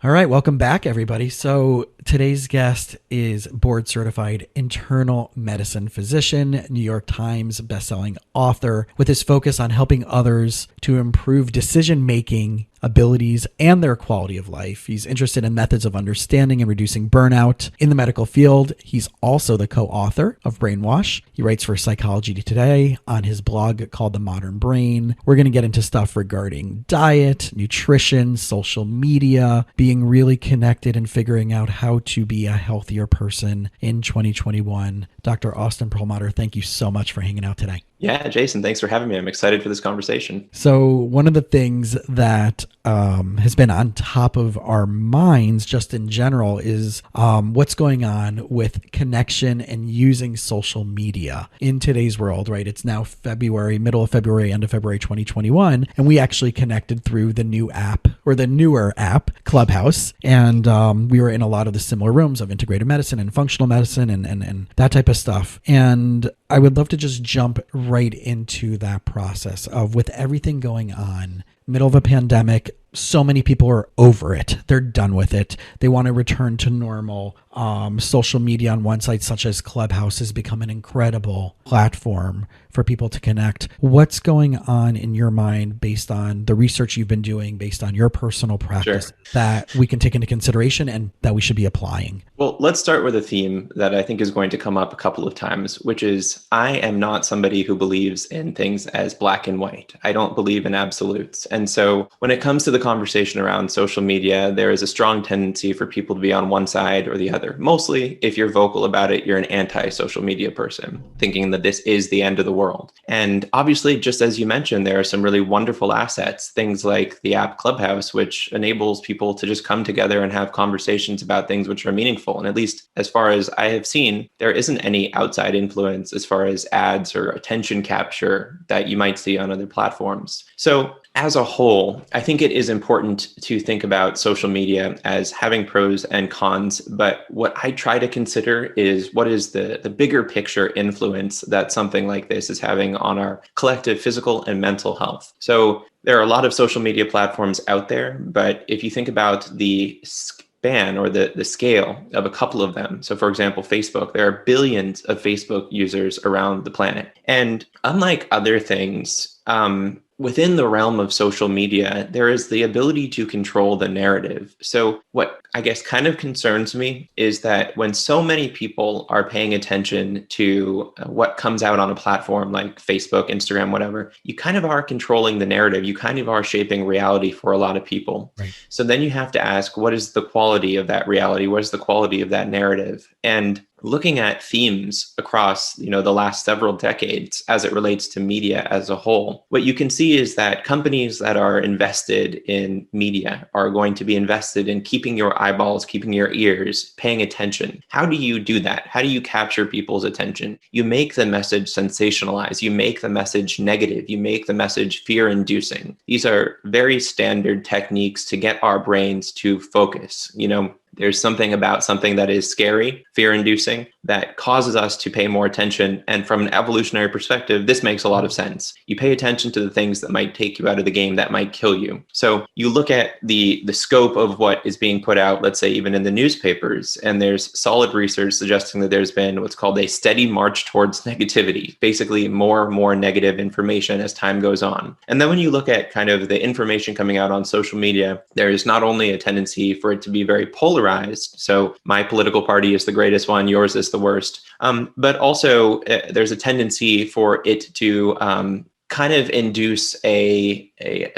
All right, welcome back, everybody. So today's guest is board certified internal medicine physician, New York Times bestselling author, with his focus on helping others to improve decision-making abilities and their quality of life. He's interested in methods of understanding and reducing burnout in the medical field. He's also the co-author of Brainwash. He writes for Psychology Today on his blog called The Modern Brain. We're going to get into stuff regarding diet, nutrition, social media, being really connected and figuring out how to be a healthier person in 2021. Dr. Austin Perlmutter, thank you so much for hanging out today. Yeah, Jason, thanks for having me. I'm excited for this conversation. So one of the things that has been on top of our minds just in general is what's going on with connection and using social media in today's world, right? It's now February, middle of February, end of February 2021, and we actually connected through the new app or the newer app, Clubhouse, and we were in a lot of the similar rooms of integrative medicine and functional medicine and that type of stuff. And I would love to just jump right into that process of, with everything going on, middle of a pandemic, so many people are over it. They're done with it. They want to return to normal. Social media on one side, such as Clubhouse, has become an incredible platform for people to connect. What's going on in your mind based on the research you've been doing, based on your personal practice, that we can take into consideration and that we should be applying? Well, let's start with a theme that I think is going to come up a couple of times, which is I am not somebody who believes in things as black and white. I don't believe in absolutes. And so when it comes to the conversation around social media, there is a strong tendency for people to be on one side or the other. Mostly, if you're vocal about it, you're an anti-social media person, thinking that this is the end of the world. And obviously, just as you mentioned, there are some really wonderful assets, things like the app Clubhouse, which enables people to just come together and have conversations about things which are meaningful. And at least as far as I have seen, there isn't any outside influence as far as ads or attention capture that you might see on other platforms. So as a whole, I think it is important to think about social media as having pros and cons. But what I try to consider is what is the bigger picture influence that something like this is having on our collective physical and mental health. So there are a lot of social media platforms out there, but if you think about the span or the scale of a couple of them. So for example, Facebook, there are billions of Facebook users around the planet. And unlike other things, within the realm of social media, there is the ability to control the narrative. So what I guess kind of concerns me is that when so many people are paying attention to what comes out on a platform like Facebook, Instagram, whatever, you kind of are controlling the narrative. You kind of are shaping reality for a lot of people. Right. So then you have to ask, what is the quality of that reality? What is the quality of that narrative? And looking at themes across, the last several decades as it relates to media as a whole, what you can see is that companies that are invested in media are going to be invested in keeping your eyeballs, keeping your ears, paying attention. How do you do that? How do you capture people's attention? You make the message sensationalized. You make the message negative. You make the message fear-inducing. These are very standard techniques to get our brains to focus. There's something about something that is scary, fear-inducing, that causes us to pay more attention. And from an evolutionary perspective, this makes a lot of sense. You pay attention to the things that might take you out of the game, that might kill you. So you look at the scope of what is being put out, let's say even in the newspapers, and there's solid research suggesting that there's been what's called a steady march towards negativity, basically more and more negative information as time goes on. And then when you look at kind of the information coming out on social media, there is not only a tendency for it to be very polarized. So my political party is the greatest one, yours is the worst. But also there's a tendency for it to kind of induce a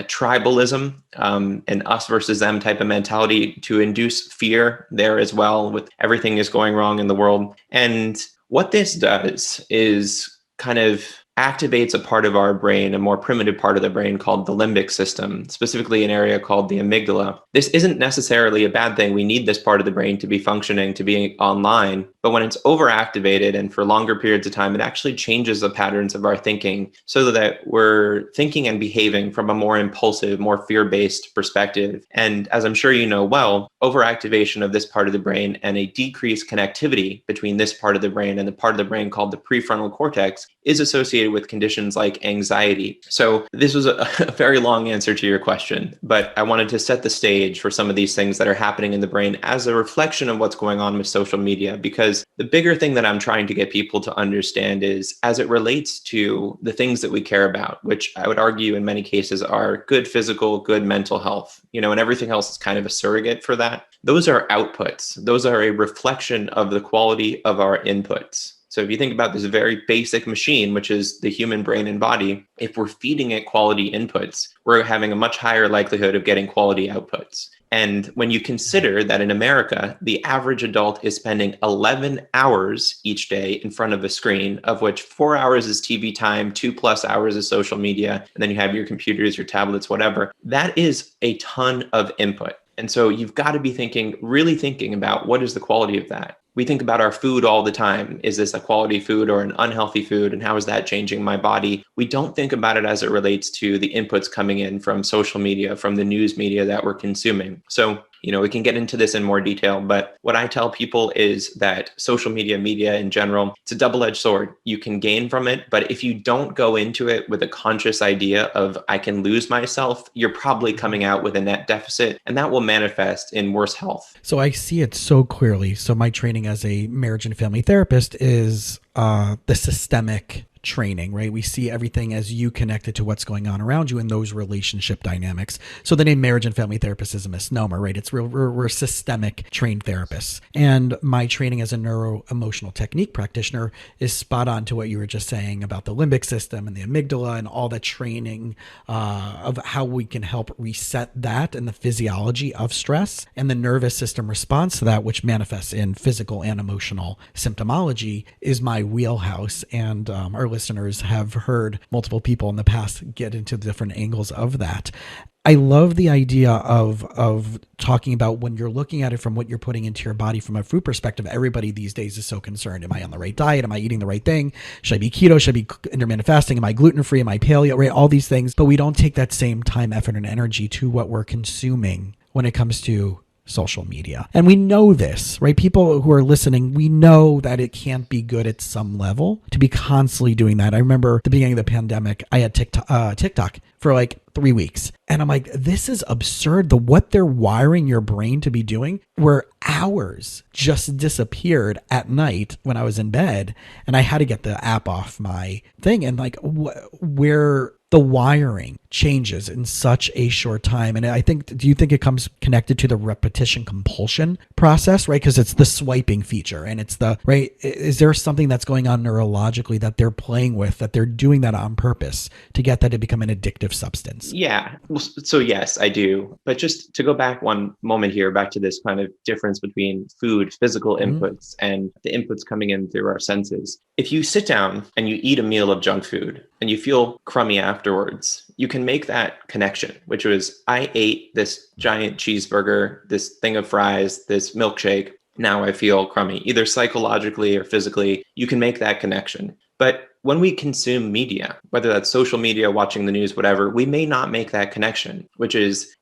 tribalism, an us versus them type of mentality, to induce fear there as well, with everything is going wrong in the world. And what this does is kind of activates a part of our brain, a more primitive part of the brain called the limbic system, specifically an area called the amygdala. This isn't necessarily a bad thing. We need this part of the brain to be functioning, to be online. But when it's overactivated and for longer periods of time, it actually changes the patterns of our thinking so that we're thinking and behaving from a more impulsive, more fear-based perspective. And as I'm sure you know well, overactivation of this part of the brain and a decreased connectivity between this part of the brain and the part of the brain called the prefrontal cortex is associated associated with conditions like anxiety. So this was a very long answer to your question, but I wanted to set the stage for some of these things that are happening in the brain as a reflection of what's going on with social media, because the bigger thing that I'm trying to get people to understand is as it relates to the things that we care about, which I would argue in many cases are good physical, good mental health, and everything else is kind of a surrogate for that. Those are outputs. Those are a reflection of the quality of our inputs. So if you think about this very basic machine, which is the human brain and body, if we're feeding it quality inputs, we're having a much higher likelihood of getting quality outputs. And when you consider that in America, the average adult is spending 11 hours each day in front of a screen, of which 4 hours is TV time, 2+ hours is social media, and then you have your computers, your tablets, whatever, that is a ton of input. And so you've got to be really thinking about what is the quality of that. We think about our food all the time. Is this a quality food or an unhealthy food? And how is that changing my body? We don't think about it as it relates to the inputs coming in from social media, from the news media that we're consuming. So, we can get into this in more detail, but what I tell people is that social media in general, it's a double-edged sword. You can gain from it, but if you don't go into it with a conscious idea of I can lose myself, you're probably coming out with a net deficit, and that will manifest in worse health. So I see it so clearly. So my training as a marriage and family therapist is the systemic training, right? We see everything as you connected to what's going on around you in those relationship dynamics. So the name marriage and family therapist is a misnomer, right? It's we're systemic trained therapists. And my training as a neuro-emotional technique practitioner is spot on to what you were just saying about the limbic system and the amygdala and all that training of how we can help reset that and the physiology of stress and the nervous system response to that, which manifests in physical and emotional symptomology, is my wheelhouse. And our listeners have heard multiple people in the past get into the different angles of that. I love the idea of talking about when you're looking at it from what you're putting into your body from a food perspective. Everybody these days is so concerned. Am I on the right diet? Am I eating the right thing? Should I be keto? Should I be intermittent fasting? Am I gluten-free? Am I paleo? Right? All these things. But we don't take that same time, effort, and energy to what we're consuming when it comes to social media. And we know this, right? People who are listening, we know that it can't be good at some level to be constantly doing that. I remember at the beginning of the pandemic, I had TikTok for like 3 weeks. And I'm like, this is absurd. What they're wiring your brain to be doing, where hours just disappeared at night when I was in bed and I had to get the app off my thing. And like where the wiring changes in such a short time. And I think, do you think it comes connected to the repetition compulsion process, right? Because it's the swiping feature and it's right? Is there something that's going on neurologically that they're playing with, that they're doing that on purpose to get that to become an addictive substance? Yeah. So yes, I do. But just to go back one moment here, back to this kind of difference between food, physical inputs, and the inputs coming in through our senses. If you sit down and you eat a meal of junk food and you feel crummy afterwards, you can make that connection, which was, I ate this giant cheeseburger, this thing of fries, this milkshake. Now I feel crummy, either psychologically or physically. You can make that connection. But when we consume media, whether that's social media, watching the news, whatever, we may not make that connection, which is,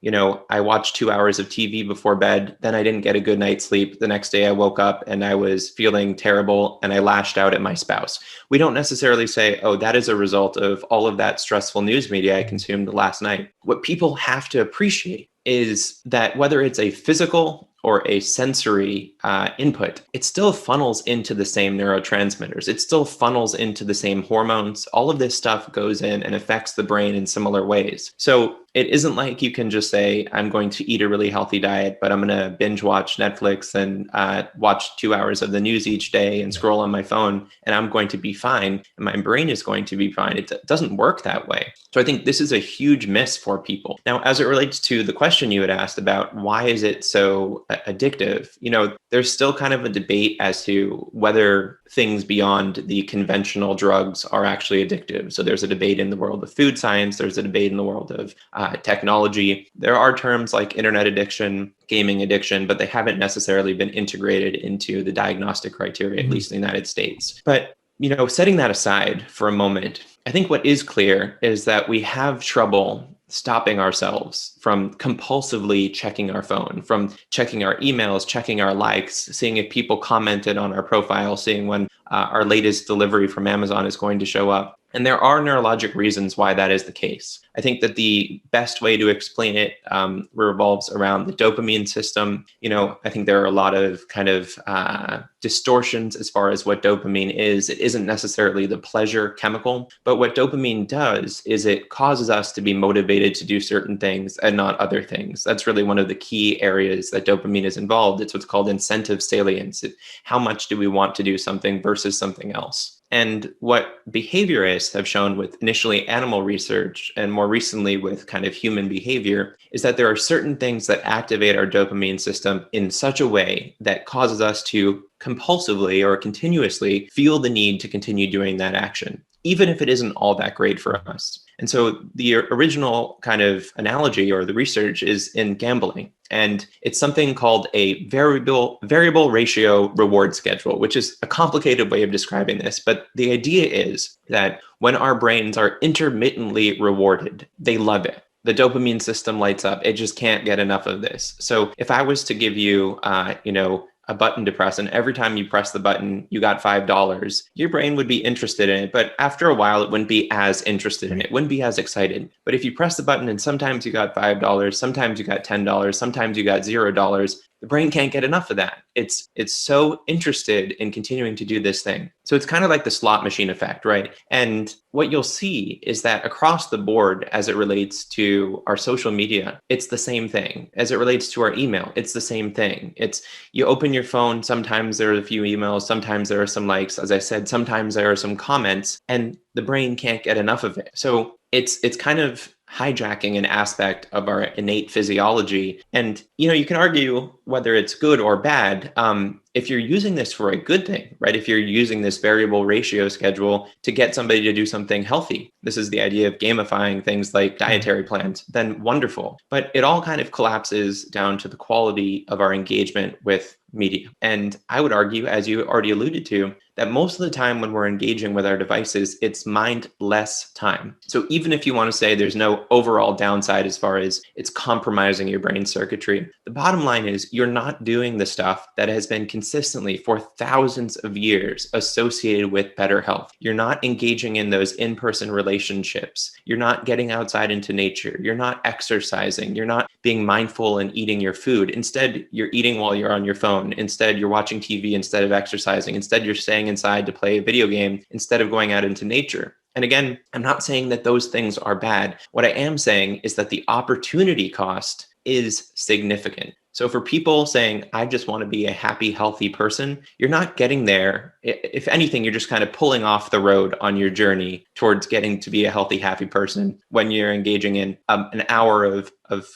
I watched 2 hours of TV before bed, then I didn't get a good night's sleep. The next day I woke up and I was feeling terrible and I lashed out at my spouse. We don't necessarily say, oh, that is a result of all of that stressful news media I consumed last night. What people have to appreciate is that whether it's a physical or a sensory input, it still funnels into the same neurotransmitters. It still funnels into the same hormones. All of this stuff goes in and affects the brain in similar ways. So it isn't like you can just say, I'm going to eat a really healthy diet, but I'm going to binge watch Netflix and watch 2 hours of the news each day and scroll on my phone, and I'm going to be fine, and my brain is going to be fine. It doesn't work that way. So I think this is a huge miss for people. Now, as it relates to the question you had asked about why is it so addictive, there's still kind of a debate as to whether things beyond the conventional drugs are actually addictive. So there's a debate in the world of food science. There's a debate in the world of technology. There are terms like internet addiction, gaming addiction, but they haven't necessarily been integrated into the diagnostic criteria, at least in the United States. But setting that aside for a moment, I think what is clear is that we have trouble stopping ourselves from compulsively checking our phone, from checking our emails, checking our likes, seeing if people commented on our profile, seeing when our latest delivery from Amazon is going to show up. And there are neurologic reasons why that is the case. I think that the best way to explain it revolves around the dopamine system. I think there are a lot of kind of distortions as far as what dopamine is. It isn't necessarily the pleasure chemical, but what dopamine does is it causes us to be motivated to do certain things and not other things. That's really one of the key areas that dopamine is involved. It's what's called incentive salience. How much do we want to do something versus something else? And what behaviorists have shown with initially animal research and more recently with kind of human behavior is that there are certain things that activate our dopamine system in such a way that causes us to compulsively or continuously feel the need to continue doing that action, even if it isn't all that great for us. And so the original kind of analogy or the research is in gambling. And it's something called a variable ratio reward schedule, which is a complicated way of describing this. But the idea is that when our brains are intermittently rewarded, they love it. The dopamine system lights up. It just can't get enough of this. So if I was to give you, a button to press, and every time you press the button, you got $5, your brain would be interested in it. But after a while, it wouldn't be as interested in it, wouldn't be as excited. But if you press the button and sometimes you got $5, sometimes you got $10, sometimes you got $0, the brain can't get enough of that. It's so interested in continuing to do this thing. So it's kind of like the slot machine effect, right? And what you'll see is that across the board, as it relates to our social media, it's the same thing. As it relates to our email, it's the same thing. It's you open your phone, sometimes there are a few emails, sometimes there are some likes. As I said, sometimes there are some comments, and the brain can't get enough of it. So it's kind of hijacking an aspect of our innate physiology. And, you can argue whether it's good or bad. If you're using this for a good thing, right? If you're using this variable ratio schedule to get somebody to do something healthy, this is the idea of gamifying things like dietary plans, then wonderful. But it all kind of collapses down to the quality of our engagement with media. And I would argue, as you already alluded to, that most of the time when we're engaging with our devices, it's mindless time. So even if you want to say there's no overall downside as far as it's compromising your brain circuitry, the bottom line is you're not doing the stuff that has been consistently for thousands of years associated with better health. You're not engaging in those in-person relationships. You're not getting outside into nature. You're not exercising. You're not being mindful and eating your food. Instead, you're eating while you're on your phone. Instead, you're watching TV instead of exercising. Instead, you're staying inside to play a video game instead of going out into nature. And again, I'm not saying that those things are bad. What I am saying is that the opportunity cost is significant. So for people saying, I just want to be a happy, healthy person, you're not getting there. If anything, you're just kind of pulling off the road on your journey towards getting to be a healthy, happy person when you're engaging in an hour of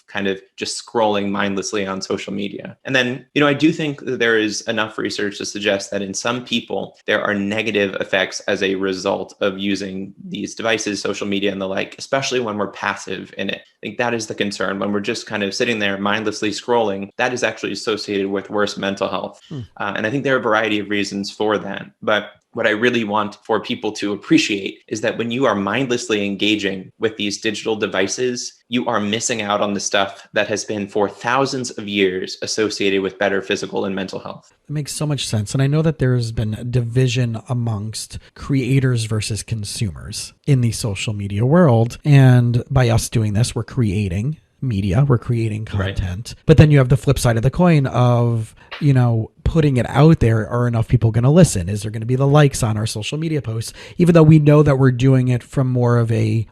kind of just scrolling mindlessly on social media. And then, I do think that there is enough research to suggest that in some people, there are negative effects as a result of using these devices, social media and the like, especially when we're passive in it. I think that is the concern. When we're just kind of sitting there mindlessly scrolling, that is actually associated with worse mental health. And I think there are a variety of reasons for that. But what I really want for people to appreciate is that when you are mindlessly engaging with these digital devices, you are missing out on the stuff that has been for thousands of years associated with better physical and mental health. It makes so much sense. And I know that there's been a division amongst creators versus consumers in the social media world. And by us doing this, we're creating media, we're creating content. Right. But then you have the flip side of the coin of, putting it out there. Are enough people going to listen? Is there going to be the likes on our social media posts? Even though we know that we're doing it from more of a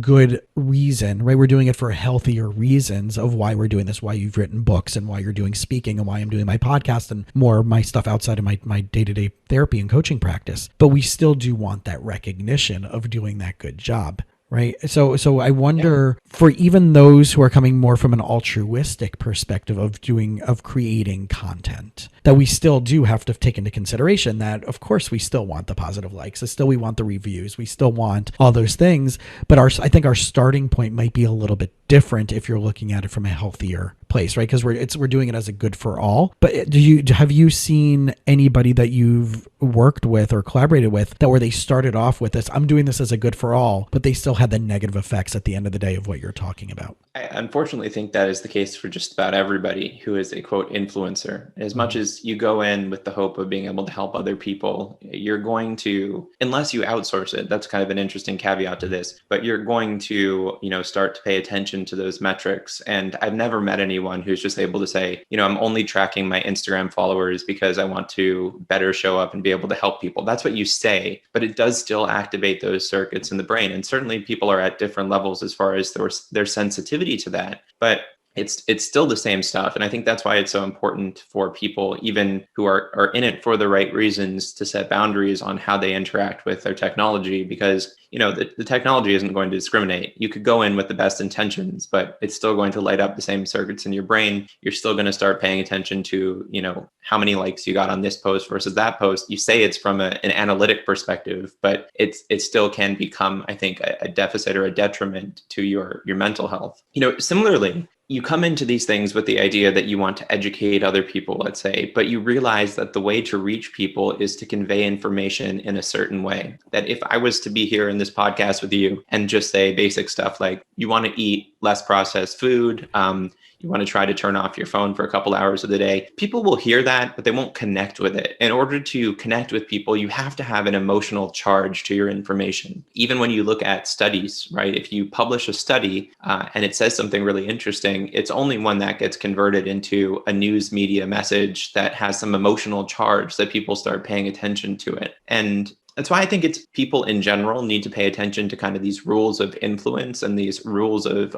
good reason, right? We're doing it for healthier reasons of why we're doing this, why you've written books and why you're doing speaking and why I'm doing my podcast and more of my stuff outside of my day-to-day therapy and coaching practice. But we still do want that recognition of doing that good job. Right. So I wonder for even those who are coming more from an altruistic perspective of creating content, that we still do have to take into consideration that, of course, we still want the positive likes. We want the reviews. We still want all those things. But I think our starting point might be a little bit different if you're looking at it from a healthier place, right? Because we're doing it as a good for all. But have you seen anybody that you've worked with or collaborated with that where they started off with this, I'm doing this as a good for all, but they still had the negative effects at the end of the day of what you're talking about? I unfortunately think that is the case for just about everybody who is a quote influencer. As much as you go in with the hope of being able to help other people, you're going to, unless you outsource it, that's kind of an interesting caveat to this, but you're going to, start to pay attention to those metrics. And I've never met anyone who's just able to say, I'm only tracking my Instagram followers because I want to better show up and be able to help people. That's what you say, but it does still activate those circuits in the brain. And certainly people are at different levels as far as their sensitivity to that, but it's still the same stuff. And I think that's why it's so important for people, even who are in it for the right reasons, to set boundaries on how they interact with their technology, because the technology isn't going to discriminate. You could go in with the best intentions, but it's still going to light up the same circuits in your brain. You're still going to start paying attention to how many likes you got on this post versus that post. You say it's from an analytic perspective, but it still can become, I think, a deficit or a detriment to your mental health. Similarly, you come into these things with the idea that you want to educate other people, let's say, but you realize that the way to reach people is to convey information in a certain way. That if I was to be here in this podcast with you and just say basic stuff like you want to eat less processed food, you want to try to turn off your phone for a couple hours of the day, people will hear that, but they won't connect with it. In order to connect with people, you have to have an emotional charge to your information. Even when you look at studies, right? If you publish a study and it says something really interesting, it's only when that gets converted into a news media message that has some emotional charge that people start paying attention to it. And that's why I think it's people in general need to pay attention to kind of these rules of influence and these rules of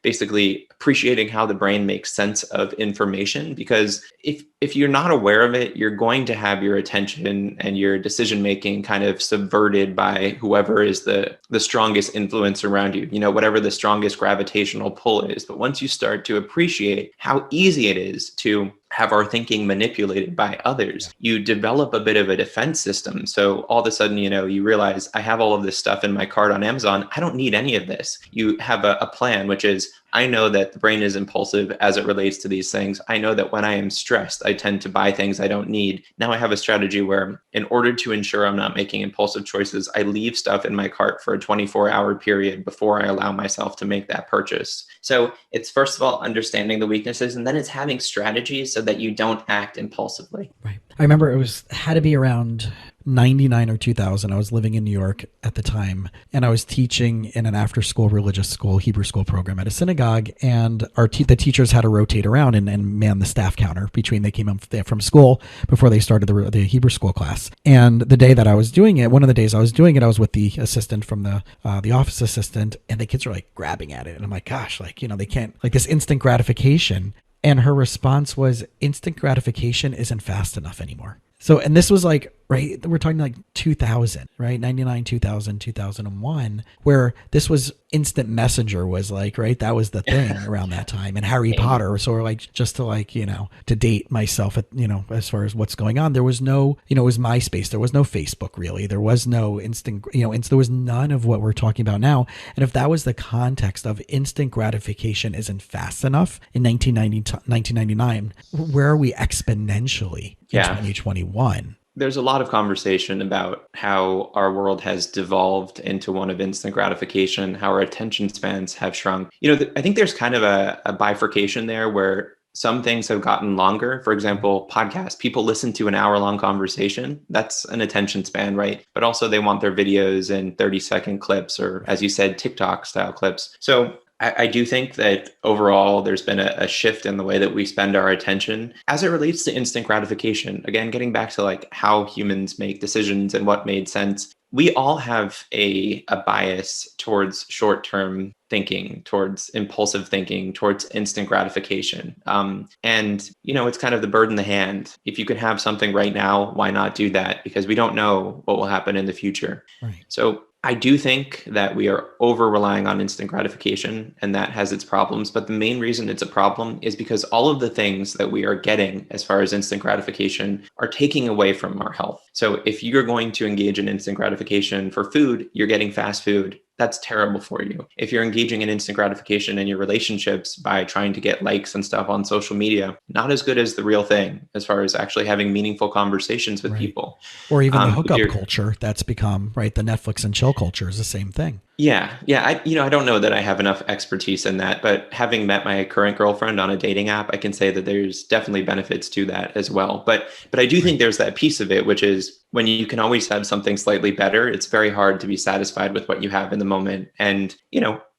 basically appreciating how the brain makes sense of information. Because if you're not aware of it, you're going to have your attention and your decision making kind of subverted by whoever is the strongest influence around you, whatever the strongest gravitational pull is. But once you start to appreciate how easy it is to have our thinking manipulated by others, you develop a bit of a defense system. So all of a sudden, you realize I have all of this stuff in my cart on Amazon. I don't need any of this. You have a plan, which is, I know that the brain is impulsive as it relates to these things. I know that when I am stressed, I tend to buy things I don't need. Now I have a strategy where, in order to ensure I'm not making impulsive choices, I leave stuff in my cart for a 24-hour period before I allow myself to make that purchase. So it's, first of all, understanding the weaknesses, and then it's having strategies so that you don't act impulsively. Right. I remember had to be around 99 or 2000. I was living in New York at the time, and I was teaching in an after-school religious school, Hebrew school program at a synagogue, and the teachers had to rotate around and man the staff counter between they came up from school before they started the Hebrew school class. And the day that I was doing it, one of the days I was doing it, I was with the assistant from the office assistant, and the kids are like grabbing at it, and I'm like, gosh, they can't, this instant gratification. And her response was, instant gratification isn't fast enough anymore. So, and this was right, we're talking 2000, right? 99, 2000, 2001, where this was instant messenger was right? That was the thing around that time. And Harry Potter. So we're just to to date myself at, as far as what's going on, there was no, it was MySpace. There was no Facebook really. There was no instant, there was none of what we're talking about now. And if that was the context of instant gratification isn't fast enough in 1999, where are we exponentially in 2021? There's a lot of conversation about how our world has devolved into one of instant gratification, how our attention spans have shrunk. I think there's kind of a bifurcation there where some things have gotten longer. For example, podcasts. People listen to an hour-long conversation. That's an attention span, right? But also they want their videos in 30-second clips, or as you said, TikTok style clips. So I do think that overall there's been a shift in the way that we spend our attention as it relates to instant gratification. Again, getting back to how humans make decisions and what made sense. We all have a bias towards short-term thinking, towards impulsive thinking, towards instant gratification. And it's kind of the bird in the hand. If you can have something right now, why not do that? Because we don't know what will happen in the future. Right. So I do think that we are over relying on instant gratification, and that has its problems. But the main reason it's a problem is because all of the things that we are getting as far as instant gratification are taking away from our health. So if you're going to engage in instant gratification for food, you're getting fast food. that's terrible for you. If you're engaging in instant gratification in your relationships by trying to get likes and stuff on social media, not as good as the real thing as far as actually having meaningful conversations with Right. people. Or even the If hookup you're culture that's become, right? The Netflix and chill culture is the same thing. Yeah. I don't know that I have enough expertise in that, but having met my current girlfriend on a dating app, I can say that there's definitely benefits to that as well. But I do Right. think there's that piece of it, which is when you can always have something slightly better, it's very hard to be satisfied with what you have in the moment. And,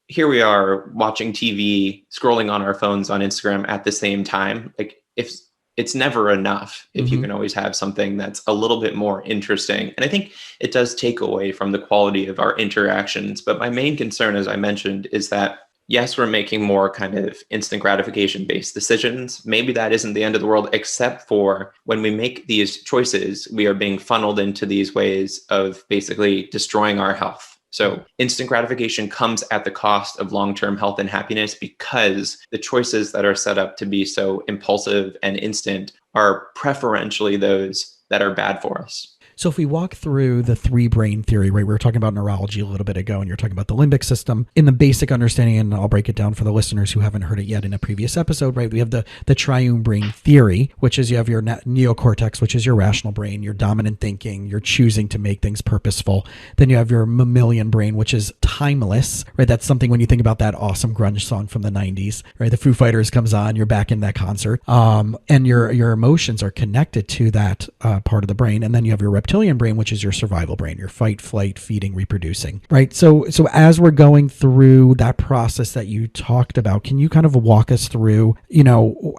here we are watching TV, scrolling on our phones on Instagram at the same time. Like if it's never enough if you Mm-hmm. can always have something that's a little bit more interesting. And I think it does take away from the quality of our interactions. But my main concern, as I mentioned, is that yes, we're making more kind of instant gratification based decisions. Maybe that isn't the end of the world, except for when we make these choices, we are being funneled into these ways of basically destroying our health. So instant gratification comes at the cost of long-term health and happiness because the choices that are set up to be so impulsive and instant are preferentially those that are bad for us. So if we walk through the three brain theory, right, we were talking about neurology a little bit ago, and you're talking about the limbic system. In the basic understanding, and I'll break it down for the listeners who haven't heard it yet in a previous episode, right, we have the triune brain theory, which is you have your neocortex, which is your rational brain, your dominant thinking, your choosing to make things purposeful. Then you have your mammalian brain, which is timeless, right? That's something when you think about that awesome grunge song from the 90s, right? The Foo Fighters comes on, you're back in that concert. And your emotions are connected to that part of the brain. And then you have your reptilian brain, which is your survival brain, your fight, flight, feeding, reproducing, right? So as we're going through that process that you talked about, can you kind of walk us through,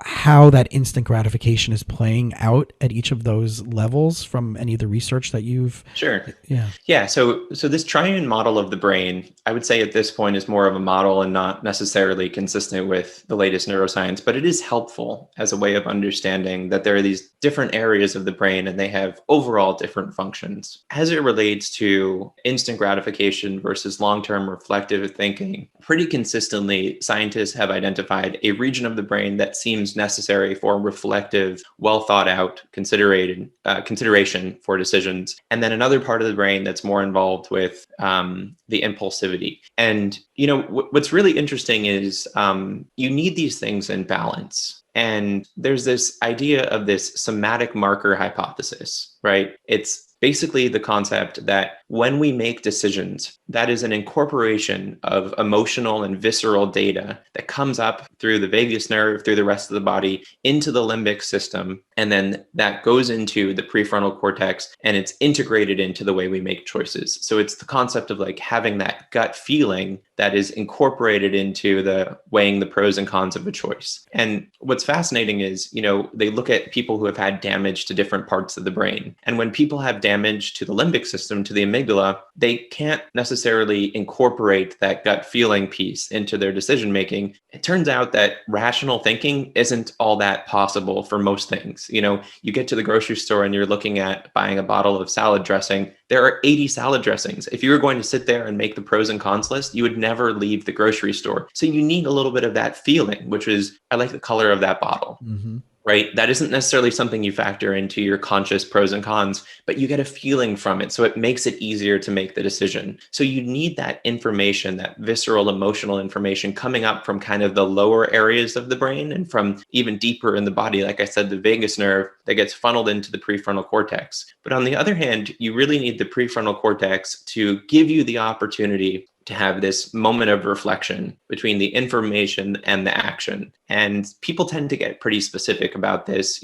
how that instant gratification is playing out at each of those levels from any of the research that you've... Sure. Yeah. Yeah. So this triune model of the brain, I would say at this point is more of a model and not necessarily consistent with the latest neuroscience, but it is helpful as a way of understanding that there are these different areas of the brain and they have overall different functions. As it relates to instant gratification versus long-term reflective thinking, pretty consistently, scientists have identified a region of the brain that seems necessary for reflective, well thought out consideration for decisions, and then another part of the brain that's more involved with the impulsivity. And what's really interesting is you need these things in balance. And there's this idea of this somatic marker hypothesis, right? It's basically the concept that when we make decisions, that is an incorporation of emotional and visceral data that comes up through the vagus nerve, through the rest of the body, into the limbic system. And then that goes into the prefrontal cortex and it's integrated into the way we make choices. So it's the concept of like having that gut feeling that is incorporated into the weighing the pros and cons of a choice. And what's fascinating is, they look at people who have had damage to different parts of the brain. And when people have damage to the limbic system, to the amygdala, they can't necessarily incorporate that gut feeling piece into their decision making. It turns out that rational thinking isn't all that possible for most things. You get to the grocery store and you're looking at buying a bottle of salad dressing. There are 80 salad dressings. If you were going to sit there and make the pros and cons list, you would never leave the grocery store. So you need a little bit of that feeling, which is, I like the color of that bottle. Mm-hmm. Right? That isn't necessarily something you factor into your conscious pros and cons, but you get a feeling from it. So it makes it easier to make the decision. So you need that information, that visceral emotional information coming up from kind of the lower areas of the brain and from even deeper in the body. Like I said, the vagus nerve that gets funneled into the prefrontal cortex. But on the other hand, you really need the prefrontal cortex to give you the opportunity to have this moment of reflection between the information and the action. And people tend to get pretty specific about this.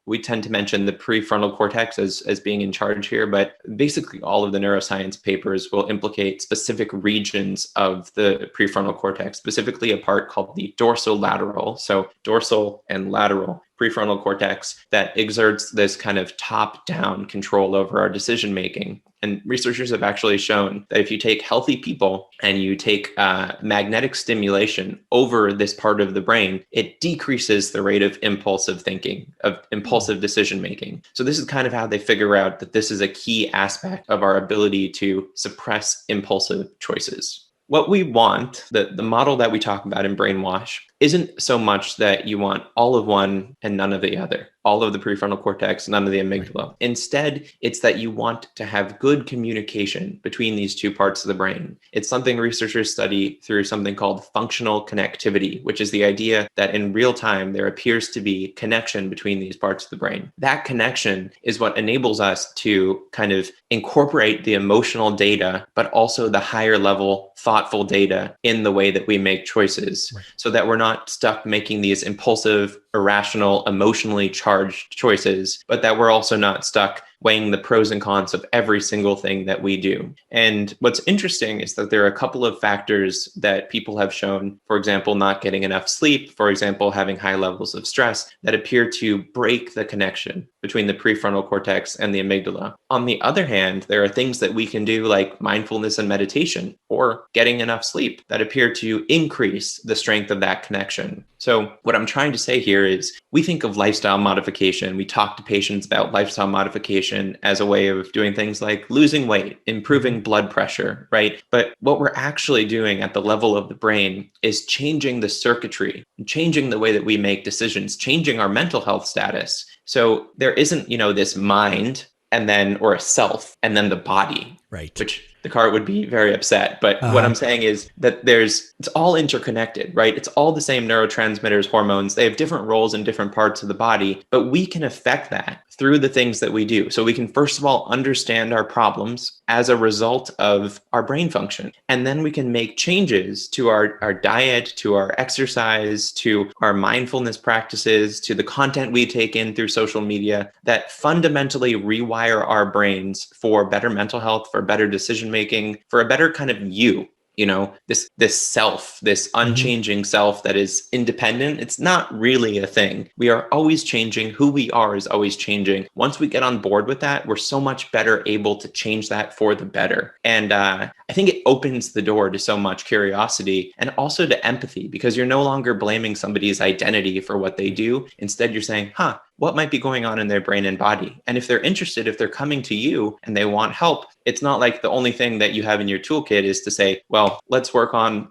We tend to mention the prefrontal cortex as being in charge here, but basically all of the neuroscience papers will implicate specific regions of the prefrontal cortex, specifically a part called the dorsolateral. So dorsal and lateral prefrontal cortex that exerts this kind of top-down control over our decision making. And researchers have actually shown that if you take healthy people and you take magnetic stimulation over this part of the brain, it decreases the rate of impulsive thinking, of impulsive decision making. So this is kind of how they figure out that this is a key aspect of our ability to suppress impulsive choices. What we want, the model that we talk about in Brainwash, isn't so much that you want all of one and none of the other, all of the prefrontal cortex, none of the amygdala. Right. Instead, it's that you want to have good communication between these two parts of the brain. It's something researchers study through something called functional connectivity, which is the idea that in real time, there appears to be connection between these parts of the brain. That connection is what enables us to kind of incorporate the emotional data, but also the higher level thoughtful data in the way that we make choices, right, so that we're not stuck making these impulsive, irrational, emotionally charged choices, but that we're also not stuck weighing the pros and cons of every single thing that we do. And what's interesting is that there are a couple of factors that people have shown, for example, not getting enough sleep, for example, having high levels of stress, that appear to break the connection between the prefrontal cortex and the amygdala. On the other hand, there are things that we can do like mindfulness and meditation or getting enough sleep that appear to increase the strength of that connection. So what I'm trying to say here is we think of lifestyle modification. We talk to patients about lifestyle modification as a way of doing things like losing weight, improving blood pressure, right? But what we're actually doing at the level of the brain is changing the circuitry, changing the way that we make decisions, changing our mental health status. So there isn't, this mind and then, or a self, and then the body, right? Which Descartes would be very upset. But what I'm saying is that it's all interconnected, right? It's all the same neurotransmitters, hormones. They have different roles in different parts of the body, but we can affect that through the things that we do. So we can, first of all, understand our problems as a result of our brain function. And then we can make changes to our diet, to our exercise, to our mindfulness practices, to the content we take in through social media that fundamentally rewire our brains for better mental health, for better decision making, for a better kind of you. This self, this unchanging self that is independent, it's not really a thing. We are always changing. Who we are is always changing. Once we get on board with that, we're so much better able to change that for the better. And I think it opens the door to so much curiosity and also to empathy, because you're no longer blaming somebody's identity for what they do. Instead, you're saying, what might be going on in their brain and body? And if they're interested, if they're coming to you and they want help, it's not like the only thing that you have in your toolkit is to say, well, let's work on,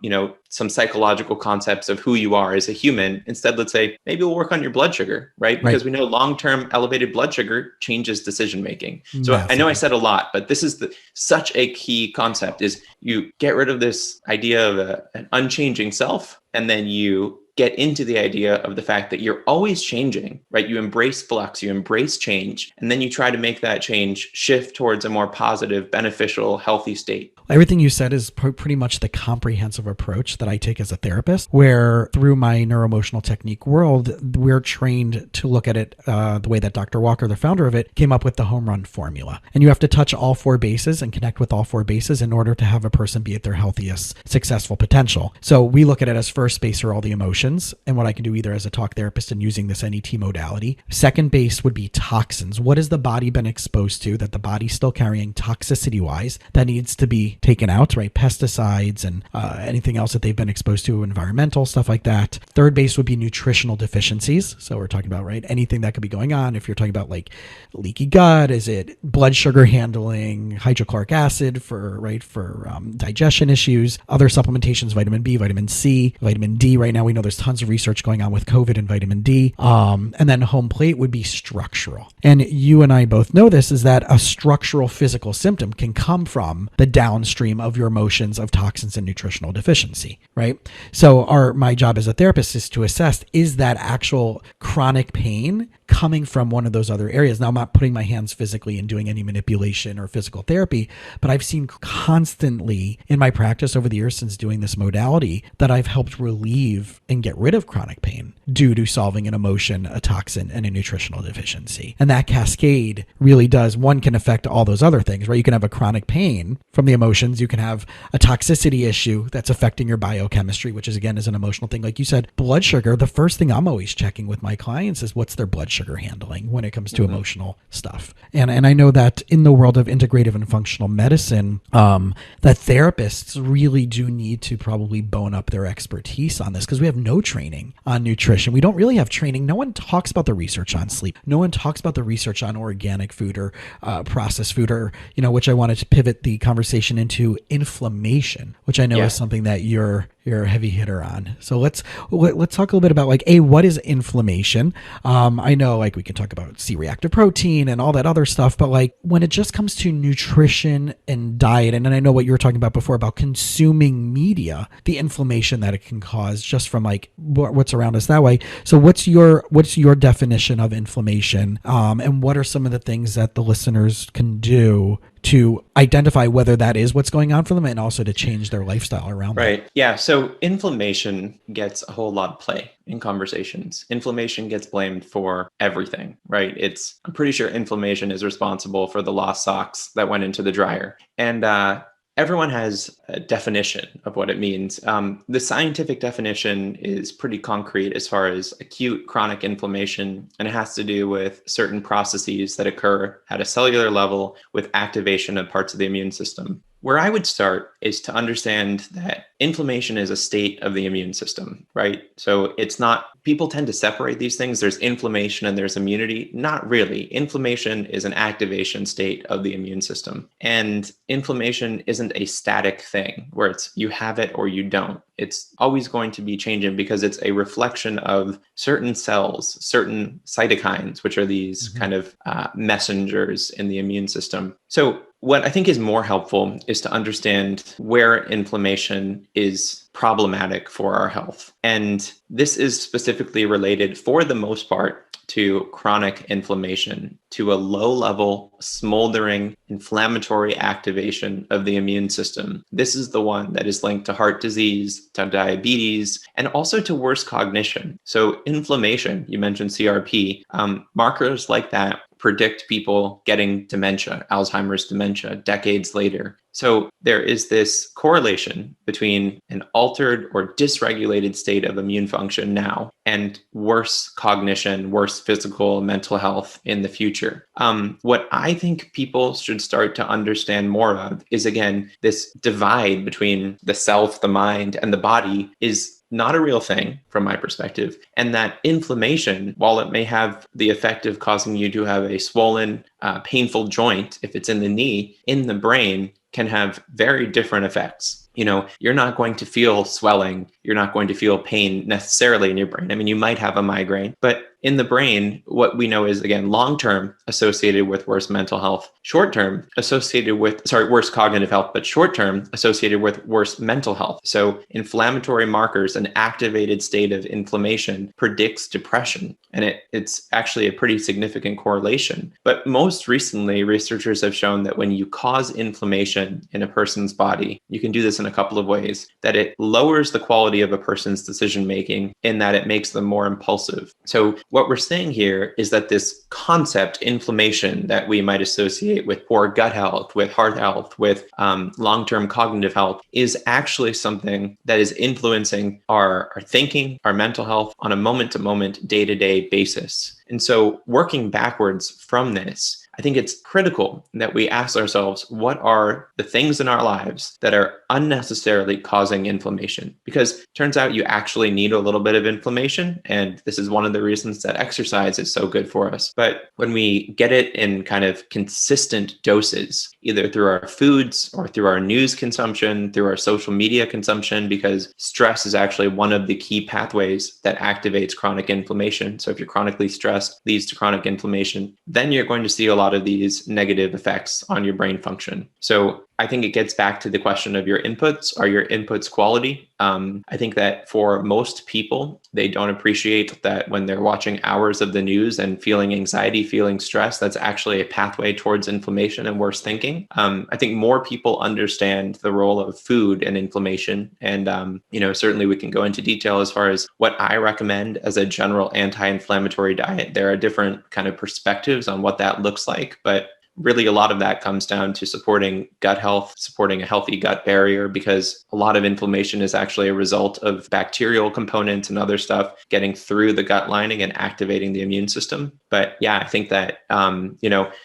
some psychological concepts of who you are as a human. Instead, let's say, maybe we'll work on your blood sugar, right? Because we know long-term elevated blood sugar changes decision-making. So I know I said a lot, but this is such a key concept is you get rid of this idea of an unchanging self, and then you get into the idea of the fact that you're always changing, right? You embrace flux, you embrace change, and then you try to make that change shift towards a more positive, beneficial, healthy state. Everything you said is pretty much the comprehensive approach that I take as a therapist, where through my neuroemotional technique world, we're trained to look at it the way that Dr. Walker, the founder of it, came up with the home run formula. And you have to touch all four bases and connect with all four bases in order to have a person be at their healthiest, successful potential. So we look at it as first base are all the emotions, and what I can do either as a talk therapist and using this NET modality. Second base would be toxins. What has the body been exposed to that the body's still carrying toxicity-wise that needs to be taken out, right? Pesticides and anything else that they've been exposed to, environmental stuff like that. Third base would be nutritional deficiencies. So we're talking about, right, anything that could be going on. If you're talking about like leaky gut, is it blood sugar handling, hydrochloric acid for digestion issues, other supplementations, vitamin B, vitamin C, vitamin D. Right now we know there's tons of research going on with COVID and vitamin D. And then home plate would be structural. And you and I both know this, is that a structural physical symptom can come from the downstream of your emotions of toxins and nutritional deficiency, right? So my job as a therapist is to assess, is that actual chronic pain coming from one of those other areas? Now, I'm not putting my hands physically and doing any manipulation or physical therapy, but I've seen constantly in my practice over the years since doing this modality that I've helped relieve and get rid of chronic pain due to solving an emotion, a toxin, and a nutritional deficiency. And that cascade really does, one can affect all those other things, right? You can have a chronic pain from the emotions. You can have a toxicity issue that's affecting your biochemistry, which is an emotional thing. Like you said, blood sugar, the first thing I'm always checking with my clients is what's their blood sugar handling when it comes to emotional stuff. And I know that in the world of integrative and functional medicine, that therapists really do need to probably bone up their expertise on this, because we have no no training on nutrition. We don't really have training. No one talks about the research on sleep. No one talks about the research on organic food or processed food, or, which I wanted to pivot the conversation into inflammation, which I know is something that you're a heavy hitter on. So let's talk a little bit about what is inflammation? I know we can talk about C-reactive protein and all that other stuff, but when it just comes to nutrition and diet, and then I know what you were talking about before about consuming media, the inflammation that it can cause just from what's around us that way. So what's your definition of inflammation? And what are some of the things that the listeners can do to identify whether that is what's going on for them and also to change their lifestyle around that? Right. Yeah. So inflammation gets a whole lot of play in conversations. Inflammation gets blamed for everything, right? I'm pretty sure inflammation is responsible for the lost socks that went into the dryer. And everyone has a definition of what it means. The scientific definition is pretty concrete as far as acute chronic inflammation, and it has to do with certain processes that occur at a cellular level with activation of parts of the immune system. Where I would start is to understand that inflammation is a state of the immune system, right? So people tend to separate these things. There's inflammation and there's immunity. Not really. Inflammation is an activation state of the immune system. And inflammation isn't a static thing where it's you have it or you don't. It's always going to be changing because it's a reflection of certain cells, certain cytokines, which are these kind of messengers in the immune system. So what I think is more helpful is to understand where inflammation is problematic for our health. And this is specifically related, for the most part, to chronic inflammation, to a low-level, smoldering, inflammatory activation of the immune system. This is the one that is linked to heart disease, to diabetes, and also to worse cognition. So inflammation, you mentioned CRP, markers like that predict people getting dementia, Alzheimer's dementia, decades later. So there is this correlation between an altered or dysregulated state of immune function now and worse cognition, worse physical and mental health in the future. What I think people should start to understand more of is, again, this divide between the self, the mind, and the body is not a real thing from my perspective. And that inflammation, while it may have the effect of causing you to have a swollen, painful joint, if it's in the knee, in the brain, can have very different effects. You're not going to feel swelling. You're not going to feel pain necessarily in your brain. I mean, you might have a migraine, but in the brain, what we know is, again, long-term associated with worse mental health, short-term associated with, worse cognitive health, but short-term associated with worse mental health. So inflammatory markers, an activated state of inflammation predicts depression. And it's actually a pretty significant correlation. But most recently, researchers have shown that when you cause inflammation in a person's body, you can do this in a couple of ways, that it lowers the quality of a person's decision-making in that it makes them more impulsive. So what we're saying here is that this concept, inflammation, that we might associate with poor gut health, with heart health, with long-term cognitive health, is actually something that is influencing our thinking, our mental health on a moment-to-moment, day-to-day basis. And so working backwards from this, I think it's critical that we ask ourselves, what are the things in our lives that are unnecessarily causing inflammation? Because it turns out you actually need a little bit of inflammation. And this is one of the reasons that exercise is so good for us. But when we get it in kind of consistent doses, either through our foods or through our news consumption, through our social media consumption, because stress is actually one of the key pathways that activates chronic inflammation. So if you're chronically stressed, leads to chronic inflammation, then you're going to see a lot of these negative effects on your brain function. So I think it gets back to the question of your inputs. Are your inputs quality? I think that for most people, they don't appreciate that when they're watching hours of the news and feeling anxiety, feeling stress, that's actually a pathway towards inflammation and worse thinking. I think more people understand the role of food and inflammation. And, certainly we can go into detail as far as what I recommend as a general anti-inflammatory diet. There are different kind of perspectives on what that looks like, but really a lot of that comes down to supporting gut health, supporting a healthy gut barrier, because a lot of inflammation is actually a result of bacterial components and other stuff getting through the gut lining and activating the immune system. But yeah, I think that,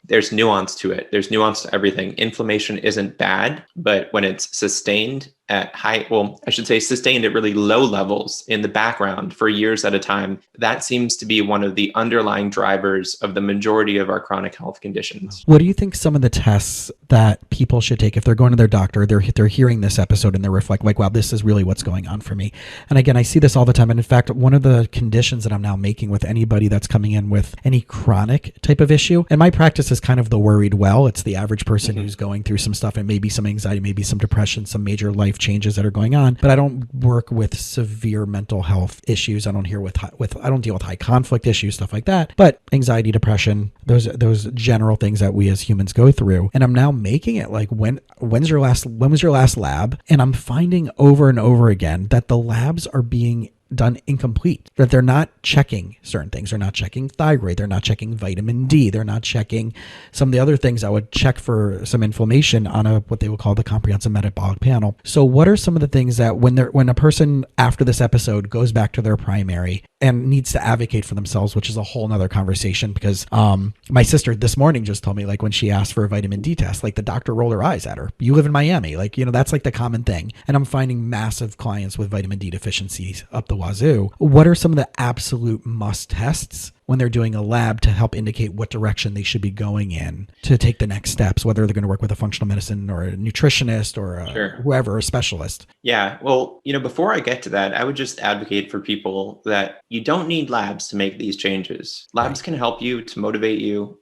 there's nuance to it. There's nuance to everything. Inflammation isn't bad, but when it's sustained at high, well, I should say sustained at really low levels in the background for years at a time, that seems to be one of the underlying drivers of the majority of our chronic health conditions. What do you think some of the tests that people should take if they're going to their doctor, they're hearing this episode and they're reflecting like, wow, this is really what's going on for me? And again, I see this all the time. And in fact, one of the conditions that I'm now making with anybody that's coming in with any chronic type of issue, and my practice is kind of the worried well. It's the average person who's going through some stuff and maybe some anxiety, maybe some depression, some major life changes that are going on. But I don't work with severe mental health issues. I don't deal with high conflict issues, stuff like that. But anxiety, depression, those general things that we as humans go through. And I'm now making it like, when was your last lab? And I'm finding over and over again that the labs are being done incomplete, that they're not checking certain things. They're not checking thyroid. They're not checking vitamin D. They're not checking some of the other things I would check for some inflammation on what they would call the comprehensive metabolic panel. So what are some of the things that when a person after this episode goes back to their primary and needs to advocate for themselves, which is a whole nother conversation, because my sister this morning just told me, like, when she asked for a vitamin D test, like the doctor rolled her eyes at her. You live in Miami, like, that's like the common thing. And I'm finding massive clients with vitamin D deficiencies up the wazoo. What are some of the absolute must tests when they're doing a lab to help indicate what direction they should be going in to take the next steps, whether they're going to work with a functional medicine or a nutritionist or whoever, a specialist? Yeah. Well, before I get to that, I would just advocate for people that you don't need labs to make these changes. Labs can help you, to motivate you.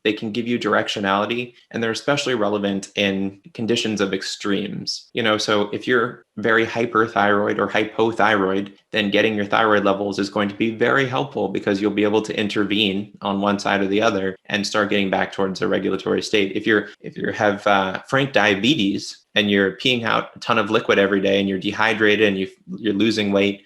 They can give you directionality, and they're especially relevant in conditions of extremes. So if you're very hyperthyroid or hypothyroid, then getting your thyroid levels is going to be very helpful, because you'll be able to intervene on one side or the other and start getting back towards a regulatory state. If you have frank diabetes and you're peeing out a ton of liquid every day and you're dehydrated and you're losing weight,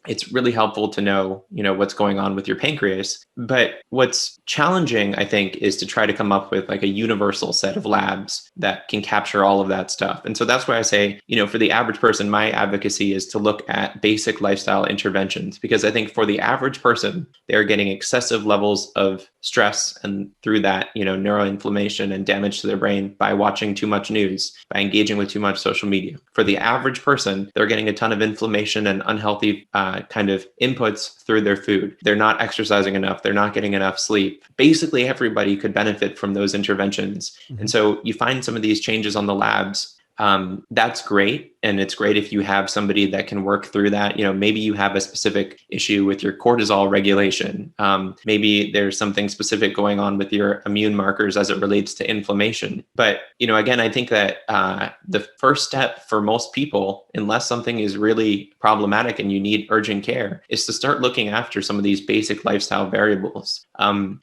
it's really helpful to know what's going on with your pancreas. But what's challenging, I think, is to try to come up with like a universal set of labs that can capture all of that stuff. And so that's why I say, for the average person, my advocacy is to look at basic lifestyle interventions, because I think for the average person, they're getting excessive levels of stress, and through that, neuroinflammation and damage to their brain by watching too much news, by engaging with too much social media. For the average person, they're getting a ton of inflammation and unhealthy kind of inputs through their food. They're not exercising enough. They're not getting enough sleep. Basically, everybody could benefit from those interventions. Mm-hmm. And so you find some of these changes on the labs. That's great. And it's great if you have somebody that can work through that. Maybe you have a specific issue with your cortisol regulation. Maybe there's something specific going on with your immune markers as it relates to inflammation. But, again, I think that the first step for most people, unless something is really problematic and you need urgent care, is to start looking after some of these basic lifestyle variables.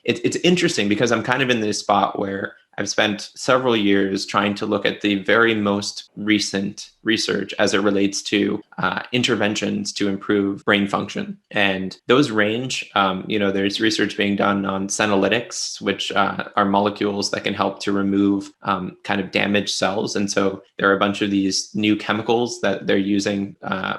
It's interesting because I'm kind of in this spot where I've spent several years trying to look at the very most recent research as it relates to interventions to improve brain function. And those range, there's research being done on senolytics, which are molecules that can help to remove kind of damaged cells. And so there are a bunch of these new chemicals that they're using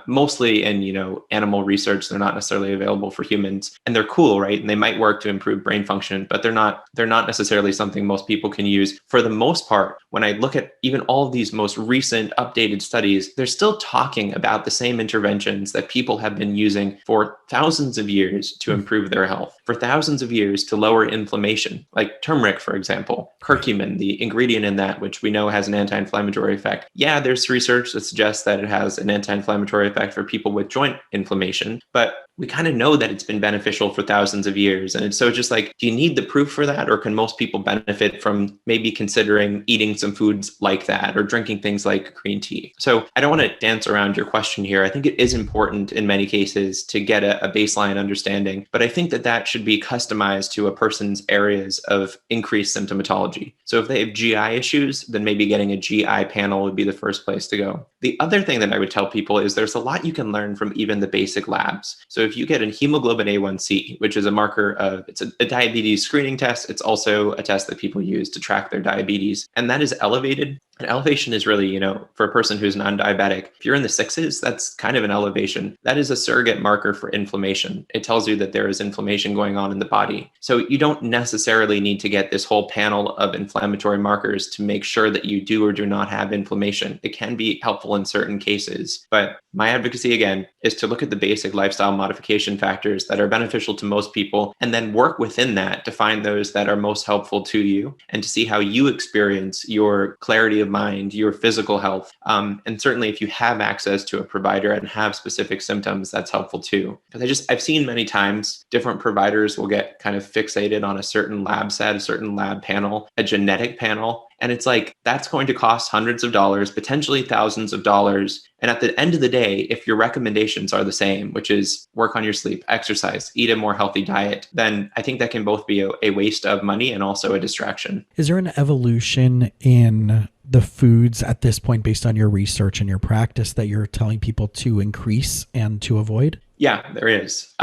mostly in, animal research. They're not necessarily available for humans, and they're cool, right? And they might work to improve brain function, but they're not necessarily something most people can use. For the most part, when I look at even all of these most recent updated studies, they're still talking about the same interventions that people have been using for thousands of years to improve their health, for thousands of years to lower inflammation, like turmeric, for example, curcumin, the ingredient in that, which we know has an anti-inflammatory effect. Yeah, there's research that suggests that it has an anti-inflammatory effect for people with joint inflammation, but we kind of know that it's been beneficial for thousands of years. And so just like, do you need the proof for that? Or can most people benefit from maybe considering eating some foods like that or drinking things like green tea? So I don't want to dance around your question here. I think it is important in many cases to get a baseline understanding, but I think that should be customized to a person's areas of increased symptomatology. So if they have GI issues, then maybe getting a GI panel would be the first place to go. The other thing that I would tell people is there's a lot you can learn from even the basic labs. So if you get a hemoglobin A1C, which is a marker of, it's a diabetes screening test. It's also a test that people use to track their diabetes. And that is elevated. An elevation is really, for a person who's non-diabetic, if you're in the sixes, that's kind of an elevation. That is a surrogate marker for inflammation. It tells you that there is inflammation going on in the body. So you don't necessarily need to get this whole panel of inflammatory markers to make sure that you do or do not have inflammation. It can be helpful in certain cases. But my advocacy, again, is to look at the basic lifestyle modification factors that are beneficial to most people, and then work within that to find those that are most helpful to you and to see how you experience your clarity of mind, your physical health. And certainly if you have access to a provider and have specific symptoms, that's helpful too. Because I've seen many times different providers will get kind of fixated on a certain lab set, a certain lab panel, a genetic panel. And it's like, that's going to cost hundreds of dollars, potentially thousands of dollars. And at the end of the day, if your recommendations are the same, which is work on your sleep, exercise, eat a more healthy diet, then I think that can both be a waste of money and also a distraction. Is there an evolution in the foods at this point based on your research and your practice that you're telling people to increase and to avoid? Yeah, there is.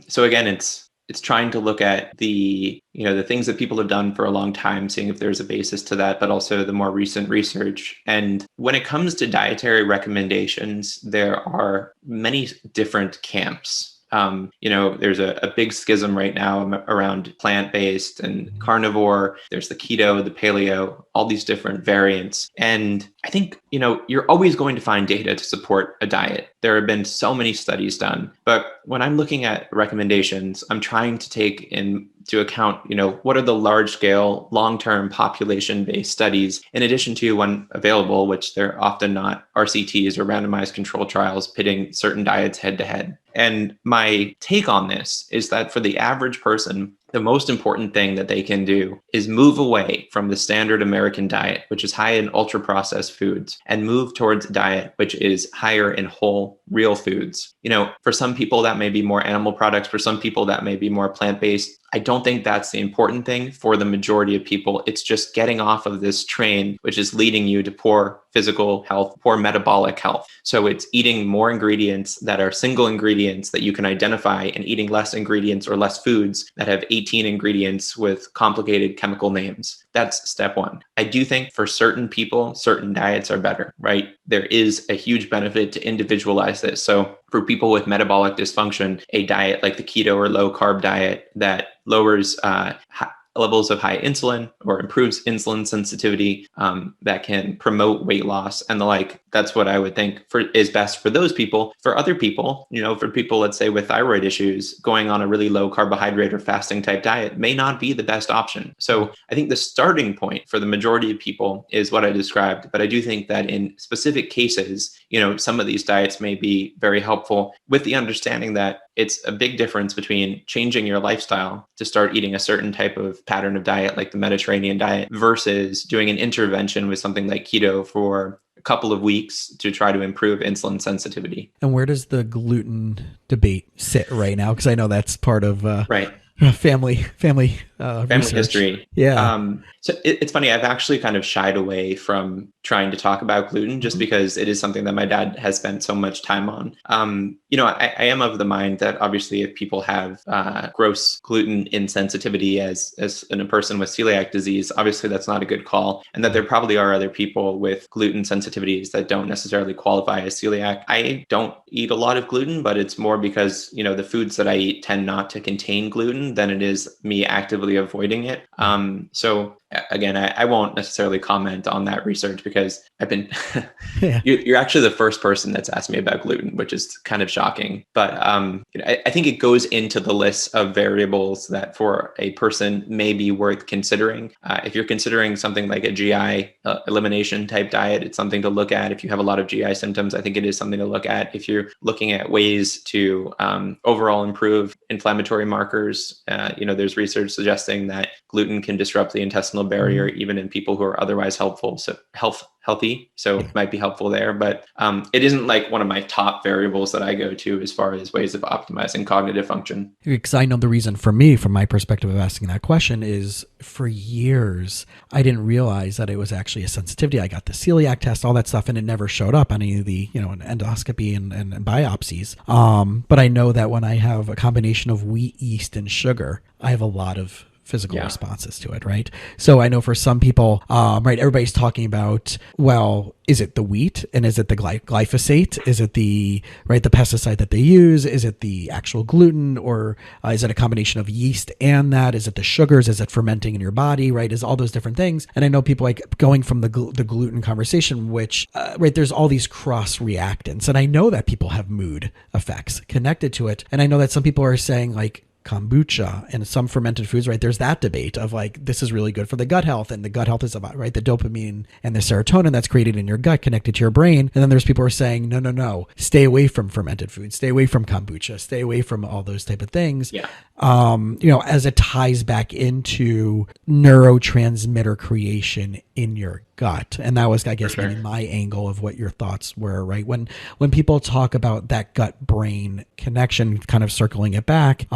So again, it's trying to look at the things that people have done for a long time, seeing if there's a basis to that, but also the more recent research. And when it comes to dietary recommendations, there are many different camps. There's a big schism right now around plant-based and carnivore. There's the keto, the paleo, all these different variants. And I think, you're always going to find data to support a diet. There have been so many studies done. But when I'm looking at recommendations, I'm trying to take into account, what are the large scale, long-term population-based studies, in addition to when available, which they're often not, RCTs or randomized control trials pitting certain diets head to head. And my take on this is that for the average person, the most important thing that they can do is move away from the standard American diet, which is high in ultra processed foods, and move towards a diet which is higher in whole, real foods. For some people, that may be more animal products. For some people, that may be more plant-based. I don't think that's the important thing for the majority of people. It's just getting off of this train, which is leading you to poor physical health, poor metabolic health. So it's eating more ingredients that are single ingredients that you can identify, and eating less ingredients or less foods that have 18 ingredients with complicated chemical names. That's step one. I do think for certain people, certain diets are better, right? There is a huge benefit to individualize this. So for people with metabolic dysfunction, a diet like the keto or low carb diet that lowers levels of high insulin or improves insulin sensitivity, that can promote weight loss and the like. That's what I would think is best for those people. For other people, for people, let's say with thyroid issues, going on a really low carbohydrate or fasting type diet may not be the best option. So I think the starting point for the majority of people is what I described. But I do think that in specific cases, some of these diets may be very helpful, with the understanding that it's a big difference between changing your lifestyle to start eating a certain type of pattern of diet, like the Mediterranean diet, versus doing an intervention with something like keto for a couple of weeks to try to improve insulin sensitivity. And where does the gluten debate sit right now? Because I know that's part of right. family research. History. Yeah. So it's funny. I've actually kind of shied away from trying to talk about gluten just because it is something that my dad has spent so much time on. I am of the mind that obviously if people have gross gluten insensitivity as a person with celiac disease, obviously that's not a good call, and that there probably are other people with gluten sensitivities that don't necessarily qualify as celiac. I don't eat a lot of gluten, but it's more because, the foods that I eat tend not to contain gluten than it is me actively avoiding it. So again, I won't necessarily comment on that research because I've been, you're actually the first person that's asked me about gluten, which is kind of shocking. But I think it goes into the list of variables that for a person may be worth considering. If you're considering something like a GI elimination type diet, it's something to look at. If you have a lot of GI symptoms, I think it is something to look at. If you're looking at ways to overall improve inflammatory markers, there's research suggesting that gluten can disrupt the intestinal barrier even in people who are otherwise healthy. So it might be helpful there, but it isn't like one of my top variables that I go to as far as ways of optimizing cognitive function. Because I know the reason for me, from my perspective of asking that question, is for years, I didn't realize that it was actually a sensitivity. I got the celiac test, all that stuff, and it never showed up on any of the, an endoscopy and biopsies. But I know that when I have a combination of wheat, yeast, and sugar, I have a lot of physical Yeah. responses to it, right? So I know for some people, right, everybody's talking about, well, is it the wheat and is it the glyphosate? Is it the pesticide that they use? Is it the actual gluten, or is it a combination of yeast and that? Is it the sugars? Is it fermenting in your body, right? Is all those different things. And I know people like going from the gluten conversation, which, right, there's all these cross reactants. And I know that people have mood effects connected to it. And I know that some people are saying like, kombucha and some fermented foods, right? There's that debate of like, this is really good for the gut health, and the gut health is about, right, the dopamine and the serotonin that's created in your gut connected to your brain. And then there's people who are saying, no, stay away from fermented foods, stay away from kombucha, stay away from all those type of things. Yeah. As it ties back into neurotransmitter creation in your gut. And that was, I guess, maybe my angle of what your thoughts were, right? When people talk about that gut brain connection, kind of circling it back,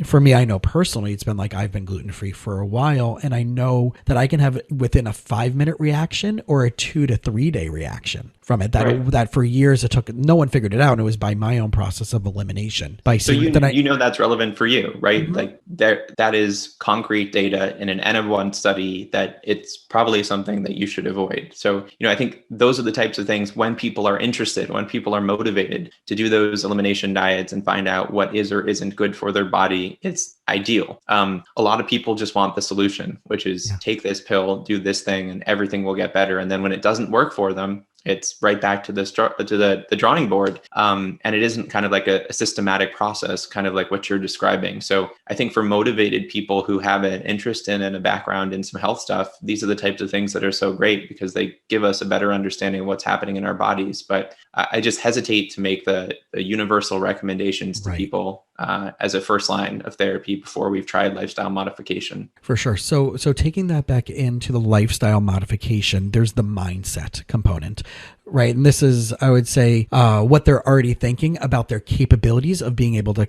for me, I know personally, it's been like, I've been gluten-free for a while, and I know that I can have within a 5-minute reaction or a 2 to 3 day reaction from it. That for years it took, no one figured it out. And it was by my own process of elimination. So that's relevant for you, right? Mm-hmm. Like that is concrete data in an N of 1 study that it's probably something that you should avoid. So, I think those are the types of things when people are interested, when people are motivated to do those elimination diets and find out what is or isn't good for their body, it's ideal. A lot of people just want the solution, which is take this pill, do this thing, and everything will get better. And then when it doesn't work for them, it's right back to the drawing board. And it isn't kind of like a systematic process, kind of like what you're describing. So I think for motivated people who have an interest in and a background in some health stuff, these are the types of things that are so great because they give us a better understanding of what's happening in our bodies. But I just hesitate to make the universal recommendations to people as a first line of therapy before we've tried lifestyle modification. For sure. So taking that back into the lifestyle modification, there's the mindset component, right? And this is, I would say, what they're already thinking about their capabilities of being able to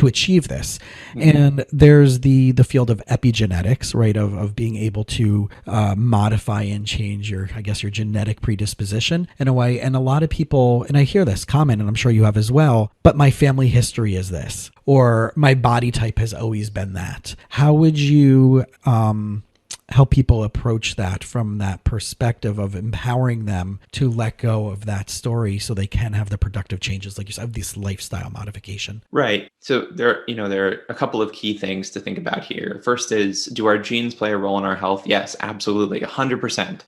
achieve this. Mm-hmm. And there's the field of epigenetics, right? Of being able to modify and change your genetic predisposition in a way. And a lot of people, and I hear this comment, and I'm sure you have as well, but my family history is this, or my body type has always been that. How would you help people approach that from that perspective of empowering them to let go of that story so they can have the productive changes, like you said, this lifestyle modification? Right. So there are a couple of key things to think about here. First is, do our genes play a role in our health? Yes, absolutely, 100%.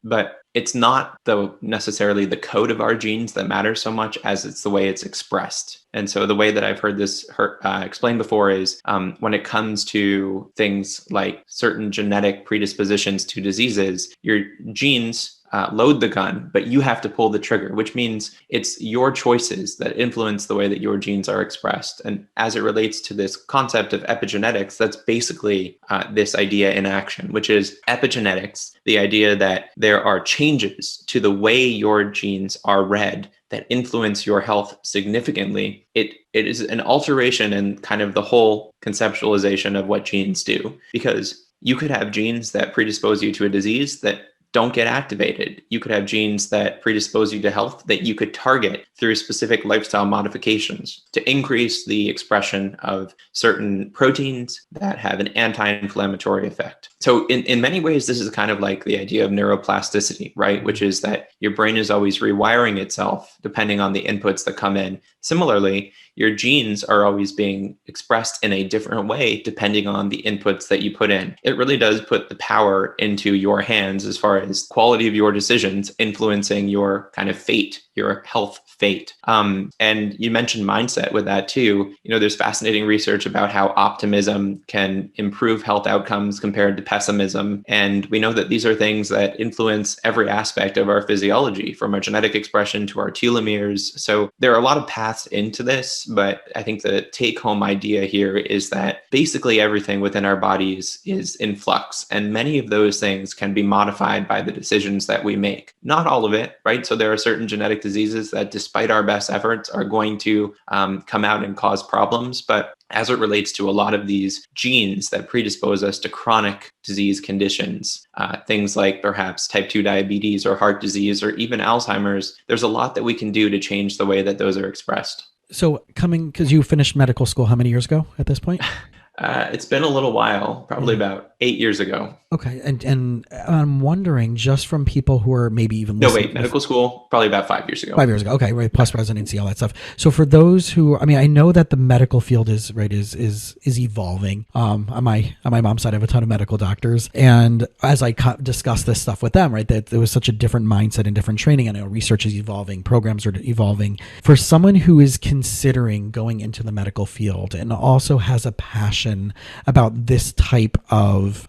But it's not necessarily the code of our genes that matters so much as it's the way it's expressed. And so the way that I've heard this explained before is when it comes to things like certain genetic predispositions to diseases, your genes load the gun, but you have to pull the trigger, which means it's your choices that influence the way that your genes are expressed. And as it relates to this concept of epigenetics, that's basically this idea in action, which is epigenetics, the idea that there are changes to the way your genes are read that influence your health significantly. It is an alteration in kind of the whole conceptualization of what genes do, because you could have genes that predispose you to a disease that don't get activated. You could have genes that predispose you to health that you could target through specific lifestyle modifications to increase the expression of certain proteins that have an anti-inflammatory effect. So in many ways, this is kind of like the idea of neuroplasticity, right? Which is that your brain is always rewiring itself depending on the inputs that come in. Similarly, your genes are always being expressed in a different way depending on the inputs that you put in. It really does put the power into your hands as far as quality of your decisions influencing your kind of fate, your health fate. And you mentioned mindset with that too. There's fascinating research about how optimism can improve health outcomes compared to pessimism. And we know that these are things that influence every aspect of our physiology, from our genetic expression to our telomeres. So there are a lot of paths into this, but I think the take-home idea here is that basically everything within our bodies is in flux, and many of those things can be modified by the decisions that we make. Not all of it, right? So there are certain genetic diseases that, despite our best efforts, are going to come out and cause problems. But as it relates to a lot of these genes that predispose us to chronic disease conditions, things like perhaps type 2 diabetes or heart disease or even Alzheimer's, there's a lot that we can do to change the way that those are expressed. So because you finished medical school how many years ago at this point? It's been a little while, probably about 8 years ago. Okay. And I'm wondering, just from people who are maybe even No, listening wait, to this medical school, probably about 5 years ago. 5 years ago. Okay, right. Yeah. Plus residency, all that stuff. So for those who, I mean, I know that the medical field is evolving. On my mom's side, I have a ton of medical doctors, and as I discuss this stuff with them, right, that there was such a different mindset and different training. I know research is evolving, programs are evolving. For someone who is considering going into the medical field and also has a passion about this type of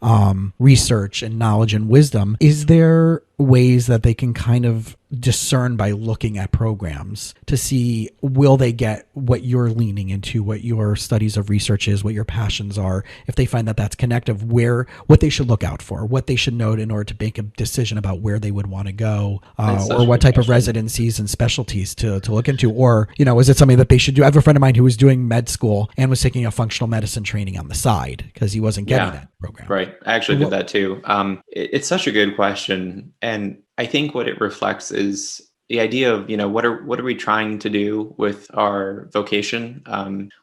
research and knowledge and wisdom, is there ways that they can kind of discern by looking at programs to see, will they get what you're leaning into, what your studies of research is, what your passions are? If they find that that's connective, what they should look out for, what they should note in order to make a decision about where they would want to go, or what type of residencies and specialties to look into, or, is it something that they should do? I have a friend of mine who was doing med school and was taking a functional medicine training on the side because he wasn't getting that program. Right. I actually did that too. It's such a good question. And I think what it reflects is the idea of, what are we trying to do with our vocation?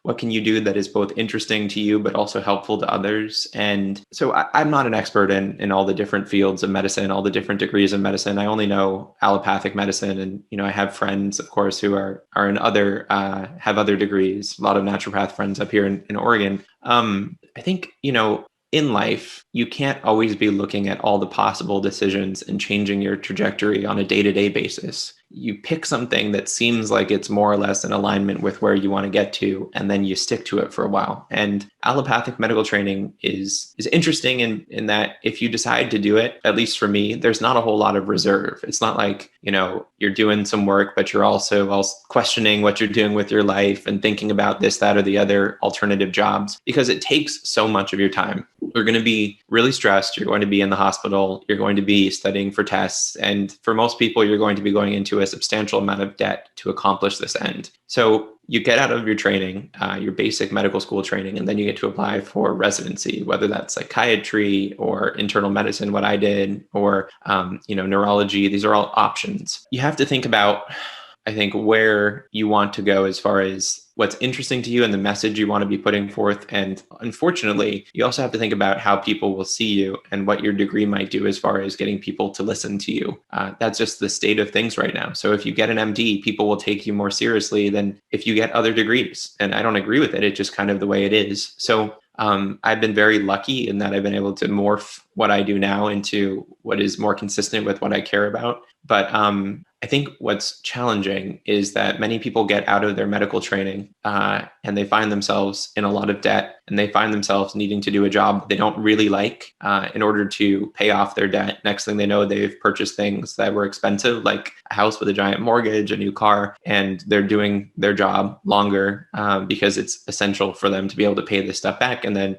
What can you do that is both interesting to you, but also helpful to others? And so I'm not an expert in all the different fields of medicine, all the different degrees of medicine. I only know allopathic medicine. And, I have friends, of course, who are in other, have other degrees, a lot of naturopath friends up here in Oregon. I think, in life, you can't always be looking at all the possible decisions and changing your trajectory on a day-to-day basis. You pick something that seems like it's more or less in alignment with where you want to get to, and then you stick to it for a while. And allopathic medical training is interesting in that if you decide to do it, at least for me, there's not a whole lot of reserve. It's not like, you're doing some work, but you're also questioning what you're doing with your life and thinking about this, that, or the other alternative jobs, because it takes so much of your time. You're going to be really stressed. You're going to be in the hospital. You're going to be studying for tests. And for most people, you're going to be going into a substantial amount of debt to accomplish this end. So you get out of your training, your basic medical school training, and then you get to apply for residency, whether that's psychiatry or internal medicine, what I did, or, neurology. These are all options. You have to think about, I think, where you want to go as far as what's interesting to you and the message you want to be putting forth. And unfortunately, you also have to think about how people will see you and what your degree might do as far as getting people to listen to you. That's just the state of things right now. So if you get an MD, people will take you more seriously than if you get other degrees. And I don't agree with it. It's just kind of the way it is. So I've been very lucky in that I've been able to morph what I do now into what is more consistent with what I care about. But I think what's challenging is that many people get out of their medical training and they find themselves in a lot of debt, and they find themselves needing to do a job they don't really like in order to pay off their debt. Next thing they know, they've purchased things that were expensive, like a house with a giant mortgage, a new car, and they're doing their job longer because it's essential for them to be able to pay this stuff back. And then,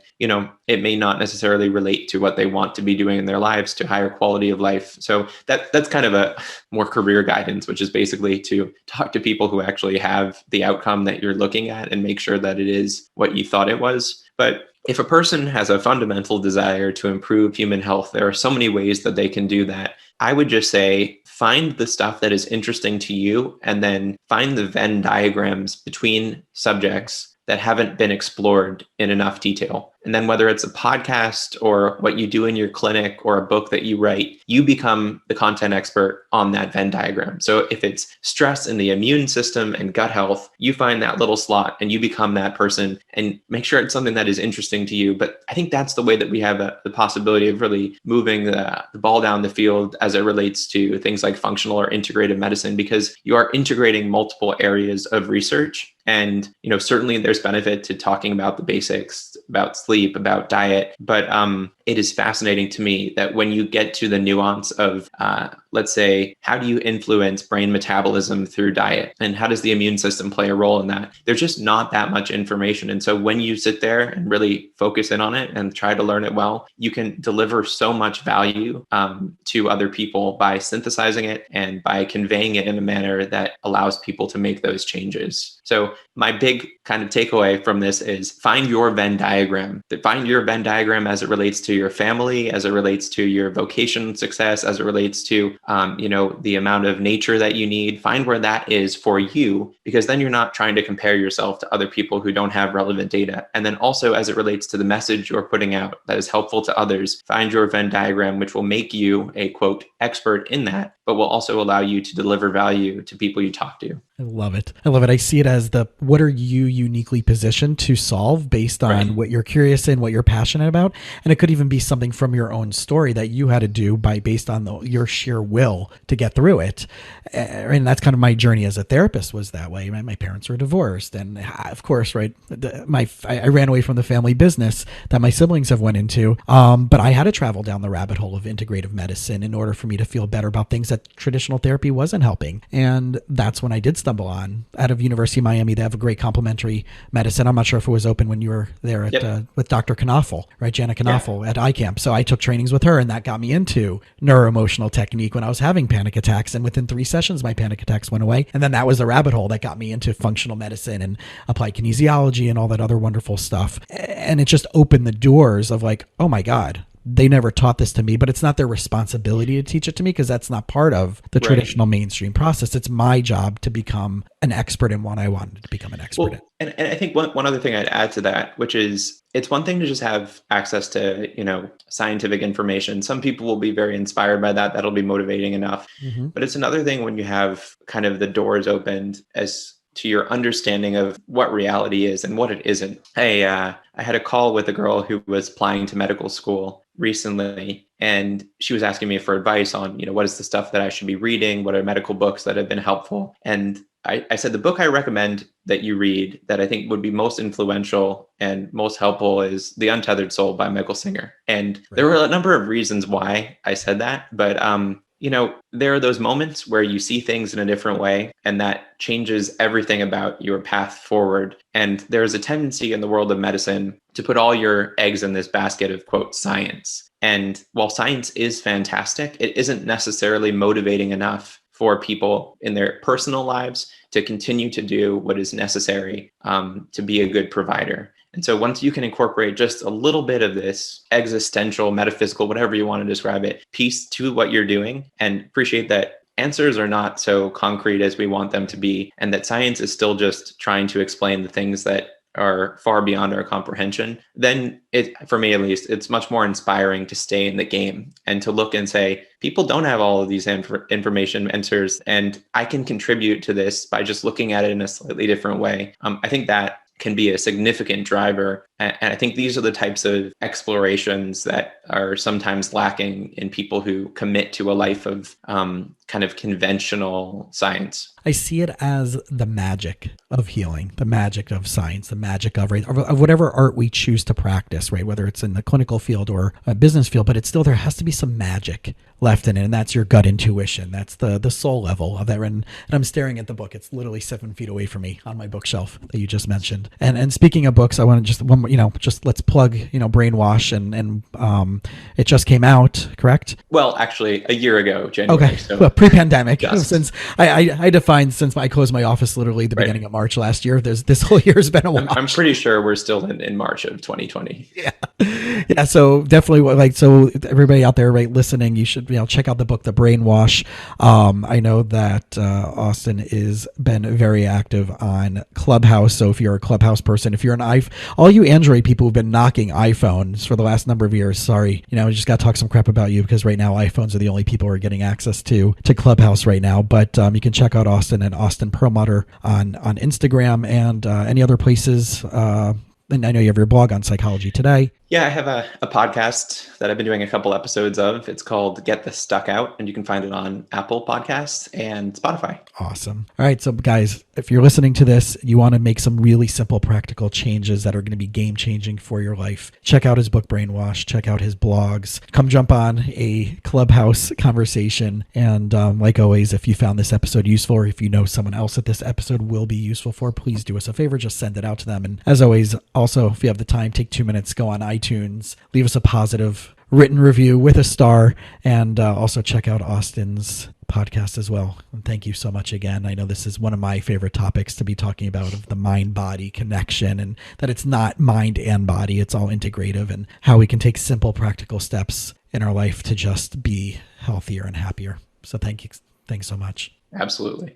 it may not necessarily relate to what they want to be doing in their lives, to higher quality of life. So that's kind of a more career guidance, which is basically to talk to people who actually have the outcome that you're looking at and make sure that it is what you thought it was. But if a person has a fundamental desire to improve human health, there are so many ways that they can do that. I would just say, find the stuff that is interesting to you, and then find the Venn diagrams between subjects that haven't been explored in enough detail. And then whether it's a podcast or what you do in your clinic or a book that you write, you become the content expert on that Venn diagram. So if it's stress in the immune system and gut health, you find that little slot and you become that person, and make sure it's something that is interesting to you. But I think that's the way that we have the possibility of really moving the ball down the field as it relates to things like functional or integrative medicine, because you are integrating multiple areas of research. And, certainly there's benefit to talking about the basics, about sleep, about diet. But it is fascinating to me that when you get to the nuance of, let's say, how do you influence brain metabolism through diet? And how does the immune system play a role in that? There's just not that much information. And so when you sit there and really focus in on it and try to learn it well, you can deliver so much value to other people by synthesizing it and by conveying it in a manner that allows people to make those changes. So my big kind of takeaway from this is find your Venn diagram. Find your Venn diagram as it relates to your family, as it relates to your vocation success, as it relates to the amount of nature that you need. Find where that is for you, because then you're not trying to compare yourself to other people who don't have relevant data. And then also, as it relates to the message you're putting out that is helpful to others, find your Venn diagram, which will make you a quote expert in that, but will also allow you to deliver value to people you talk to. I love it. I love it. I see it as what are you uniquely positioned to solve based on what you're curious in, what you're passionate about. And it could even be something from your own story that you had to do based on your sheer will to get through it. And that's kind of my journey as a therapist was that way. My parents were divorced. And of course, right, I ran away from the family business that my siblings have went into. But I had to travel down the rabbit hole of integrative medicine in order for me to feel better about things that traditional therapy wasn't helping. And that's when I did stumble on. Out of University of Miami, they have a great complementary medicine. I'm not sure if it was open when you were there with Dr. Knopfel, right? Jana Knopfel at iCamp. So I took trainings with her, and that got me into neuroemotional technique when I was having panic attacks. And within 3 sessions, my panic attacks went away. And then that was the rabbit hole that got me into functional medicine and applied kinesiology and all that other wonderful stuff. And it just opened the doors of like, oh my God, they never taught this to me, but it's not their responsibility to teach it to me because that's not part of the traditional mainstream process. It's my job to become an expert in what I wanted to become an expert in. And I think one other thing I'd add to that, which is it's one thing to just have access to, scientific information. Some people will be very inspired by that. That'll be motivating enough. Mm-hmm. But it's another thing when you have kind of the doors opened as to your understanding of what reality is and what it isn't. I had a call with a girl who was applying to medical school recently, and she was asking me for advice on, what is the stuff that I should be reading? What are medical books that have been helpful? And I said, the book I recommend that you read that I think would be most influential and most helpful is The Untethered Soul by Michael Singer. And there were a number of reasons why I said that, but there are those moments where you see things in a different way, and that changes everything about your path forward. And there's a tendency in the world of medicine to put all your eggs in this basket of, quote, science. And while science is fantastic, it isn't necessarily motivating enough for people in their personal lives to continue to do what is necessary to be a good provider. And so once you can incorporate just a little bit of this existential, metaphysical, whatever you want to describe it, piece to what you're doing, and appreciate that answers are not so concrete as we want them to be, and that science is still just trying to explain the things that are far beyond our comprehension, then for me at least, it's much more inspiring to stay in the game and to look and say, people don't have all of these information answers, and I can contribute to this by just looking at it in a slightly different way. I think that can be a significant driver. And I think these are the types of explorations that are sometimes lacking in people who commit to a life of kind of conventional science. I see it as the magic of healing, the magic of science, the magic of whatever art we choose to practice, right? Whether it's in the clinical field or a business field, but it's still, there has to be some magic left in it. And that's your gut intuition. That's the soul level of that. And I'm staring at the book. It's literally 7 feet away from me on my bookshelf that you just mentioned. And speaking of books, I want to just one more, just let's plug, Brainwash and it just came out, correct? Well, actually a year ago, January. Okay. So. Well, pre-pandemic, since I defined since I closed my office literally the beginning of March last year. This whole year has been a while. I'm pretty sure we're still in March of 2020. Yeah. So definitely, so everybody out there, right, listening, you should check out the book, The Brainwash. I know that Austin is been very active on Clubhouse. So if you're a Clubhouse person, if you're all you Android people who've been knocking iPhones for the last number of years, sorry, we just got to talk some crap about you, because right now iPhones are the only people who are getting access to Clubhouse right now. But you can check out Austin and Austin Perlmutter on Instagram and any other places. And I know you have your blog on Psychology Today. Yeah, I have a podcast that I've been doing a couple episodes of. It's called Get the Stuck Out, and you can find it on Apple Podcasts and Spotify. Awesome. All right. So guys, if you're listening to this, you want to make some really simple, practical changes that are going to be game changing for your life, check out his book, Brainwash, check out his blogs, come jump on a Clubhouse conversation. And like always, if you found this episode useful, or if you know someone else that this episode will be useful for, please do us a favor, just send it out to them. And as always, also, if you have the time, take 2 minutes, go on iTunes, leave us a positive written review with a star, and also check out Austin's podcast as well. And thank you so much again. I know this is one of my favorite topics to be talking about, of the mind-body connection, and that it's not mind and body, it's all integrative, and how we can take simple, practical steps in our life to just be healthier and happier. So thanks so much. Absolutely.